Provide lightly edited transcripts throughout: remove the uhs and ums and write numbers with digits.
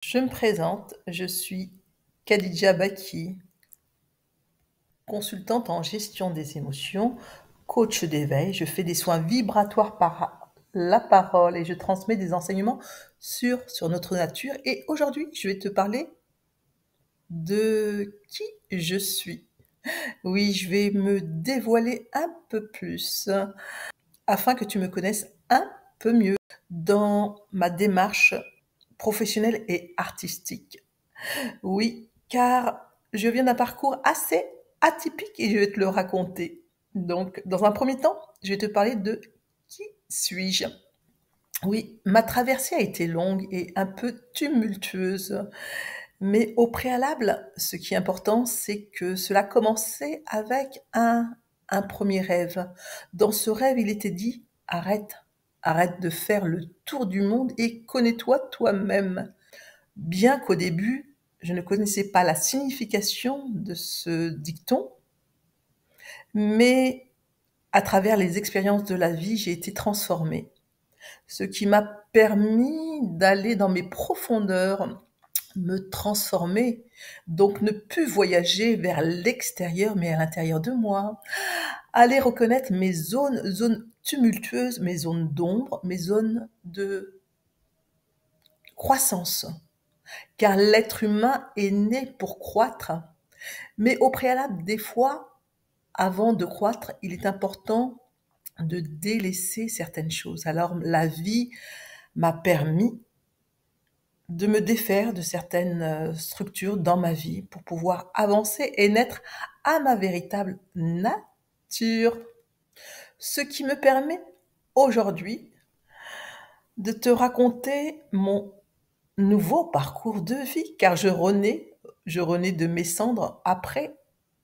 Je me présente, je suis Khadija Baki, consultante en gestion des émotions, coach d'éveil. Je fais des soins vibratoires par la parole et je transmets des enseignements sur notre nature. Et aujourd'hui, je vais te parler de qui je suis. Oui, je vais me dévoiler un peu plus afin que tu me connaisses un peu mieux dans ma démarche professionnelle et artistique. Oui, car je viens d'un parcours assez atypique et je vais te le raconter. Donc, dans un premier temps, je vais te parler de qui suis-je. Oui, ma traversée a été longue et un peu tumultueuse, mais au préalable, ce qui est important, c'est que cela commençait avec un premier rêve. Dans ce rêve, il était dit, arrête, arrête de faire le tour du monde et connais-toi toi-même. Bien qu'au début, je ne connaissais pas la signification de ce dicton, mais à travers les expériences de la vie, j'ai été transformée. Ce qui m'a permis d'aller dans mes profondeurs, me transformer, donc ne plus voyager vers l'extérieur, mais à l'intérieur de moi. Aller reconnaître mes zones tumultueuses, mes zones d'ombre, mes zones de croissance. Car l'être humain est né pour croître. Mais au préalable, des fois, avant de croître, il est important de délaisser certaines choses. Alors la vie m'a permis de me défaire de certaines structures dans ma vie pour pouvoir avancer et naître à ma véritable nature. Ce qui me permet aujourd'hui de te raconter mon nouveau parcours de vie, car je renais de mes cendres après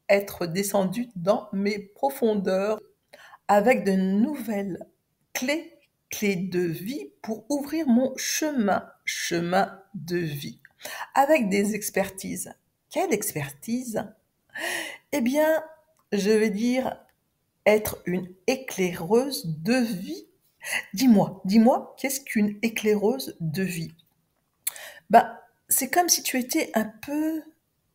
être descendue dans mes profondeurs avec de nouvelles clés, clés de vie pour ouvrir mon chemin de vie, avec des expertises. Quelle expertise? Eh bien, je vais dire être une éclaireuse de vie. Dis-moi, qu'est-ce qu'une éclaireuse de vie? Ben, c'est comme si tu étais un peu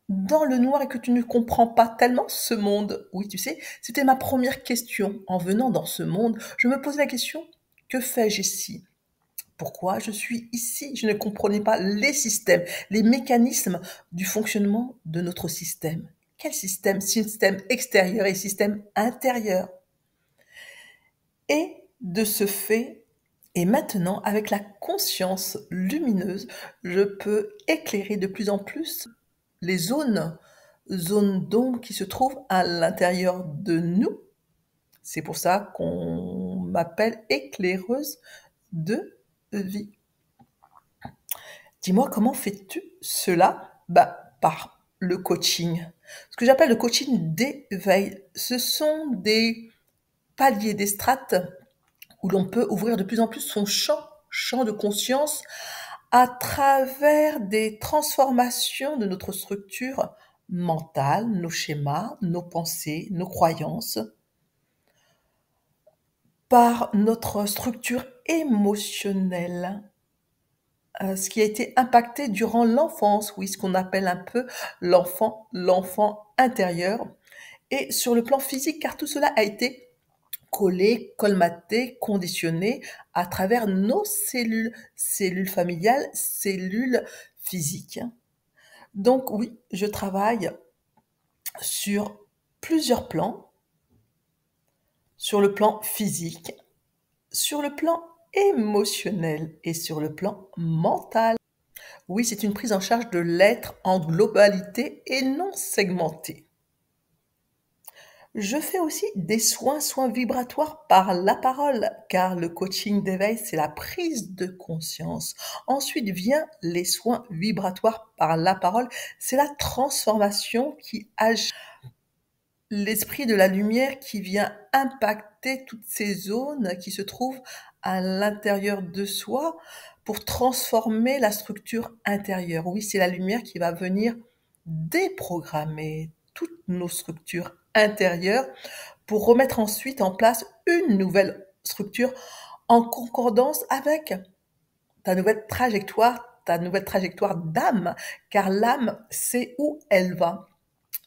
dans le noir et que tu ne comprends pas tellement ce monde. Oui, tu sais, c'était ma première question. En venant dans ce monde, je me posais la question, que fais-je ici? Pourquoi je suis ici? Je ne comprenais pas les systèmes, les mécanismes du fonctionnement de notre système. Quel système? Système extérieur et système intérieur. Et de ce fait, et maintenant, avec la conscience lumineuse, je peux éclairer de plus en plus les zones d'ombre qui se trouvent à l'intérieur de nous. C'est pour ça qu'on m'appelle éclaireuse de vie. Dis-moi, comment fais-tu cela? Bah, par le coaching. Ce que j'appelle le coaching d'éveil, ce sont des paliers, des strates où l'on peut ouvrir de plus en plus son champ de conscience à travers des transformations de notre structure mentale, nos schémas, nos pensées, nos croyances, par notre structure émotionnelle, ce qui a été impacté durant l'enfance, oui, ce qu'on appelle un peu l'enfant intérieur, et sur le plan physique, car tout cela a été collé, colmaté, conditionné à travers nos cellules familiales, cellules physiques. Donc oui, je travaille sur plusieurs plans, sur le plan physique, sur le plan émotionnel et sur le plan mental. Oui, c'est une prise en charge de l'être en globalité et non segmentée. Je fais aussi des soins vibratoires par la parole, car le coaching d'éveil, c'est la prise de conscience. Ensuite vient les soins vibratoires par la parole, c'est la transformation qui agit. L'esprit de la lumière qui vient impacter toutes ces zones qui se trouvent à l'intérieur de soi pour transformer la structure intérieure. Oui, c'est la lumière qui va venir déprogrammer toutes nos structures intérieures pour remettre ensuite en place une nouvelle structure en concordance avec ta nouvelle trajectoire, ta nouvelle trajectoire d'âme, car l'âme sait où elle va.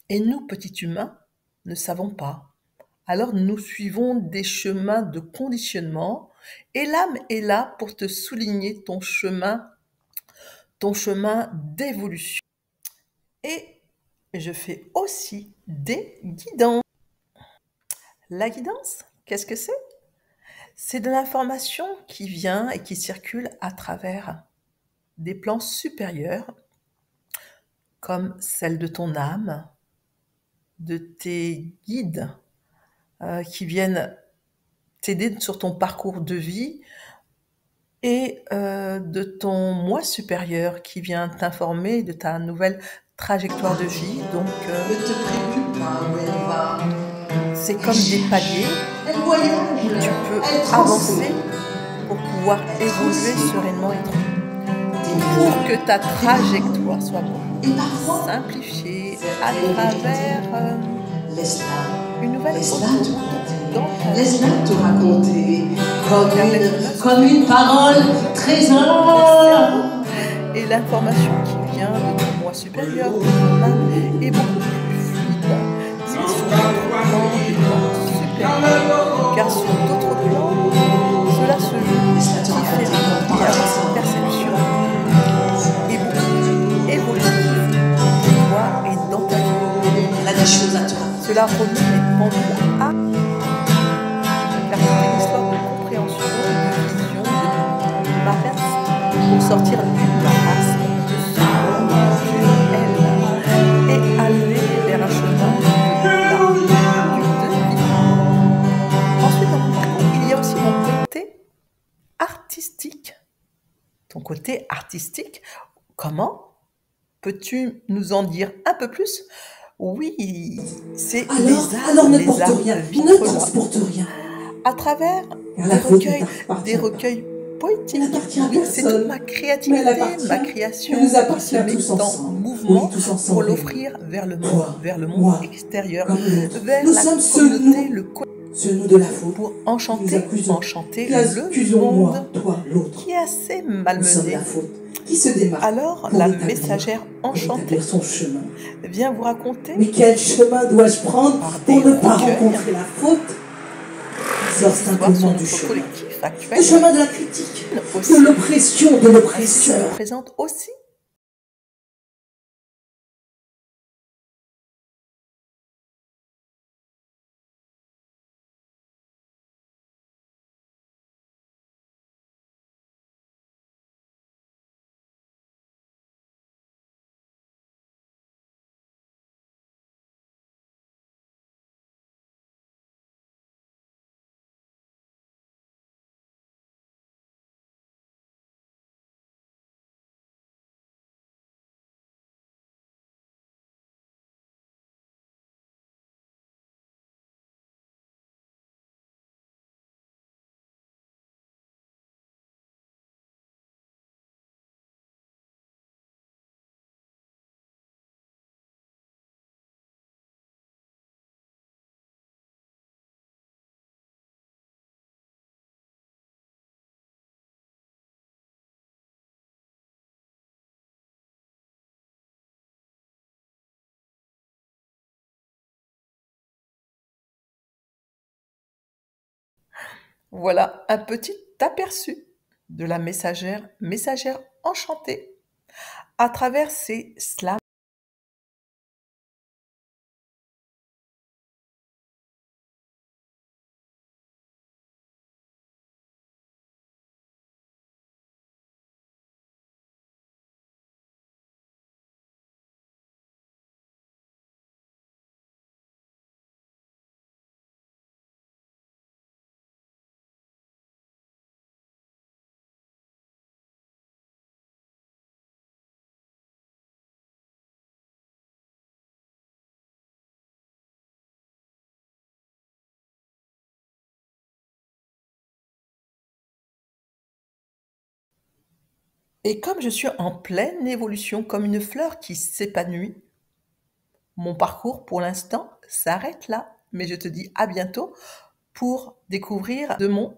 Et nous, petits humains, ne savons pas. Alors nous suivons des chemins de conditionnement et l'âme est là pour te souligner ton chemin d'évolution. Et je fais aussi des guidances. La guidance, qu'est-ce que c'est? C'est de l'information qui vient et qui circule à travers des plans supérieurs, comme celle de ton âme, de tes guides qui viennent t'aider sur ton parcours de vie et de ton moi supérieur qui vient t'informer de ta nouvelle trajectoire de vie. Donc, Ne te préoccupe pas où elle va. c'est comme des paliers Elle voyage. où tu peux Elle avancer transmet. pour pouvoir évoluer sereinement et tranquille. Pour que ta trajectoire soit Et parfois, simplifiée à travers laisse-la. une nouvelle Laisse-la autoroute te raconter. dans ta vie. Laisse-la te raconter comme une parole Le trésor. cerveau et l'information qui vient de ton moi supérieur, de ton âme, est beaucoup plus fluide. C'est sur d'autres plans, des plans supérieurs. Car sur d'autres plans, cela se joue Laisse-la te raconter comme par car cette hasard. perception est beaucoup plus évolutive pour toi et dans ta vie. Elle a des choses à te raconter. Cela remet les pendules à car c'est une histoire de compréhension, de vision, de marasme, pour sortir du marasme, de ce monde tu es, et aller vers un chemin de vie. Ensuite, dans mon parcours, il y a aussi mon côté artistique. Ton côté artistique, comment? Peux-tu nous en dire un peu plus? Oui, c'est les arts, alors ne les porte arts rien, vitrolats. ne transporte rien. À travers Car la faute ne t'appartient des pas. recueils poétiques. Elle n'appartient à Oui, c'est personne, toute ma mais elle créativité, appartient, ma elle création nous qui se appartient met tous en ensemble. mouvement Oui, tous ensemble. pour l'offrir vers le monde Moi, extérieur, comme l'autre. vers Nous la sommes communauté, ceux de la faute. pour Nous enchanter accusons. le Accusons moi, monde toi, l'autre. qui est assez Nous sommes malmené. la faute. Qui se démarque Alors, pour la établir messagère enchantée son chemin. vient vous raconter Mais quel chemin dois-je prendre par pour des ne pas recueils rencontrer la faute? des histoires sur Simplement du notre chemin. collectif Le actuel. chemin de la critique, Aussi, de l'oppression, de ainsi je me l'oppresseur. présente aussi. Voilà un petit aperçu de la messagère enchantée à travers ces slams. Et comme je suis en pleine évolution, comme une fleur qui s'épanouit, mon parcours pour l'instant s'arrête là. Mais je te dis à bientôt pour découvrir de mon